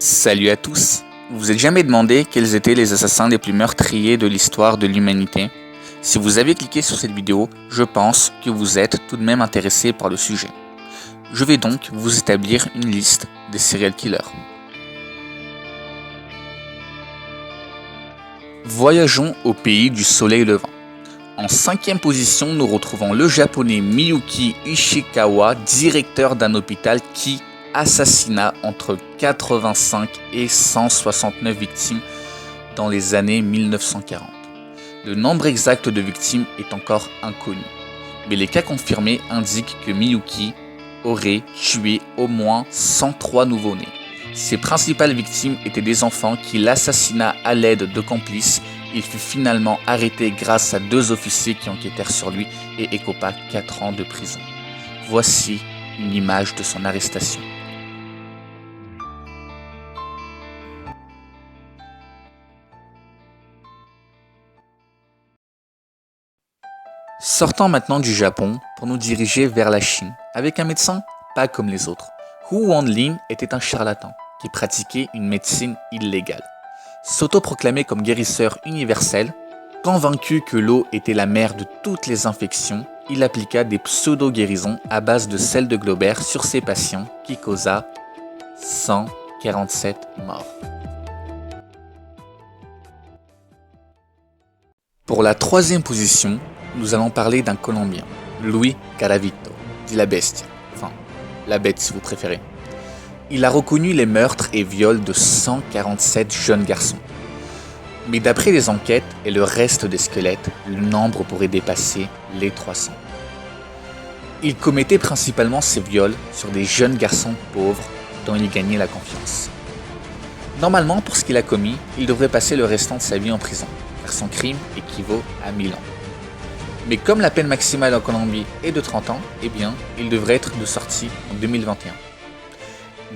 Salut à tous. Vous vous êtes jamais demandé quels étaient les assassins les plus meurtriers de l'histoire de l'humanité? Si vous avez cliqué sur cette vidéo, je pense que vous êtes tout de même intéressé par le sujet. Je vais donc vous établir une liste des serial killers. Voyageons au pays du soleil levant. En 5e position, nous retrouvons le japonais Miyuki Ishikawa, directeur d'un hôpital qui assassina entre 85 et 169 victimes dans les années 1940. Le nombre exact de victimes est encore inconnu, mais les cas confirmés indiquent que Miyuki aurait tué au moins 103 nouveau-nés. Ses principales victimes étaient des enfants qu'il assassina à l'aide de complices. Il fut finalement arrêté grâce à 2 officiers qui enquêtèrent sur lui et écopa 4 ans de prison. Voici une image de son arrestation. Sortons maintenant du Japon pour nous diriger vers la Chine, avec un médecin pas comme les autres. Hu Wanlin était un charlatan qui pratiquait une médecine illégale. S'autoproclamé comme guérisseur universel, convaincu que l'eau était la mère de toutes les infections, il appliqua des pseudo-guérisons à base de sel de Glauber sur ses patients qui causa 147 morts. Pour la 3e position, nous allons parler d'un Colombien, Luis Garavito, dit la Bestia, enfin, la bête si vous préférez. Il a reconnu les meurtres et viols de 147 jeunes garçons. Mais d'après les enquêtes et le reste des squelettes, le nombre pourrait dépasser les 300. Il commettait principalement ses viols sur des jeunes garçons pauvres dont il gagnait la confiance. Normalement, pour ce qu'il a commis, il devrait passer le restant de sa vie en prison, car son crime équivaut à 1000 ans. Mais comme la peine maximale en Colombie est de 30 ans, eh bien, il devrait être de sortie en 2021.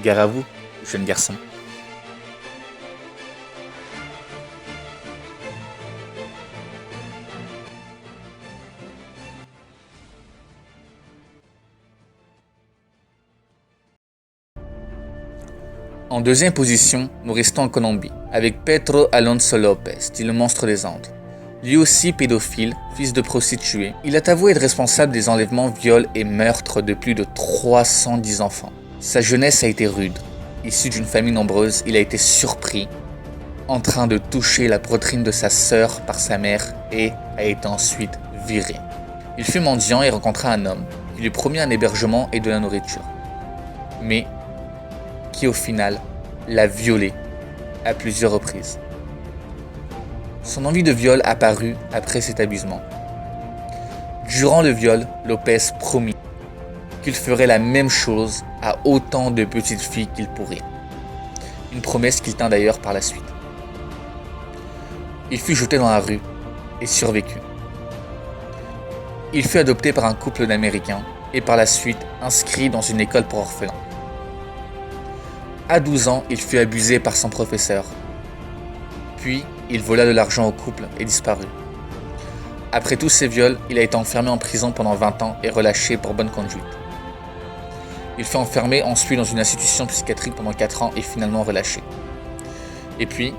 Gare à vous, jeune garçon. En 2e position, nous restons en Colombie, avec Pedro Alonso López, dit le monstre des Andes. Lui aussi pédophile, fils de prostituée, il a avoué être responsable des enlèvements, viols et meurtres de plus de 310 enfants. Sa jeunesse a été rude. Issu d'une famille nombreuse, il a été surpris en train de toucher la poitrine de sa sœur par sa mère et a été ensuite viré. Il fut mendiant et rencontra un homme qui lui promit un hébergement et de la nourriture, mais qui au final l'a violé à plusieurs reprises. Son envie de viol apparut après cet abusement. Durant le viol, Lopez promit qu'il ferait la même chose à autant de petites filles qu'il pourrait. Une promesse qu'il tint d'ailleurs par la suite. Il fut jeté dans la rue et survécut. Il fut adopté par un couple d'Américains et par la suite inscrit dans une école pour orphelins. À 12 ans, il fut abusé par son professeur. Puis, il vola de l'argent au couple et disparut. Après tous ces viols, il a été enfermé en prison pendant 20 ans et relâché pour bonne conduite. Il fut enfermé ensuite dans une institution psychiatrique pendant 4 ans et finalement relâché. Et puis,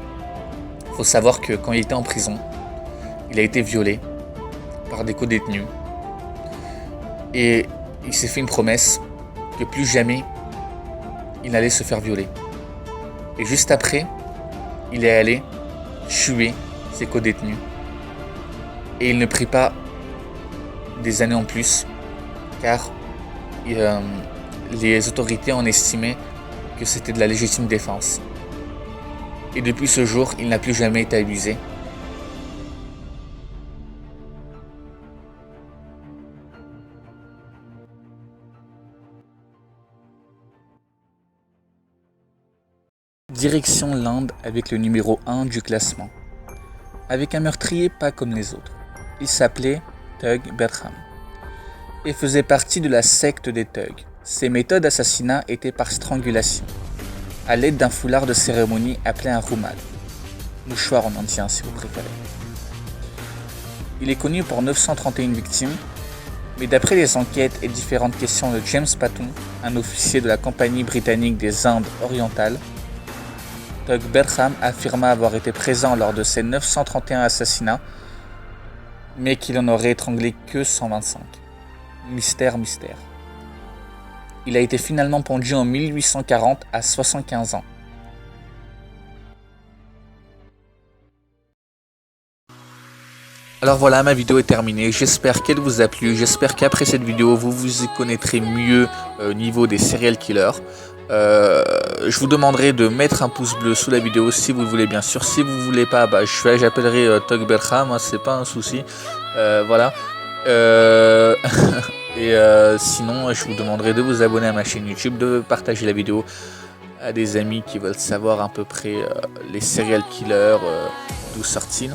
il faut savoir que quand il était en prison, il a été violé par des co-détenus. Et il s'est fait une promesse que plus jamais il n'allait se faire violer. Et juste après, il est allé tuer ses co-détenus. Et il ne prit pas des années en plus, car les autorités en estimaient que c'était de la légitime défense. Et depuis ce jour, il n'a plus jamais été abusé. Direction l'Inde avec le numéro 1 du classement. Avec un meurtrier pas comme les autres. Il s'appelait Thug Bertram et faisait partie de la secte des Thugs. Ses méthodes d'assassinat étaient par strangulation, à l'aide d'un foulard de cérémonie appelé un rumal, mouchoir en indien si vous préférez. Il est connu pour 931 victimes, mais d'après les enquêtes et différentes questions de James Patton, un officier de la Compagnie britannique des Indes orientales, Tug Berham affirma avoir été présent lors de ces 931 assassinats, mais qu'il en aurait étranglé que 125. Mystère, mystère. Il a été finalement pendu en 1840 à 75 ans. Alors voilà, ma vidéo est terminée, j'espère qu'elle vous a plu, j'espère qu'après cette vidéo vous vous y connaîtrez mieux au niveau des serial killers. Je vous demanderai de mettre un pouce bleu sous la vidéo si vous le voulez, bien sûr. Si vous voulez pas, j'appellerai Tug Berham, hein, c'est pas un souci. Voilà. Et sinon, je vous demanderai de vous abonner à ma chaîne YouTube, de partager la vidéo à des amis qui veulent savoir à peu près les serial killers, d'où sortent-ils.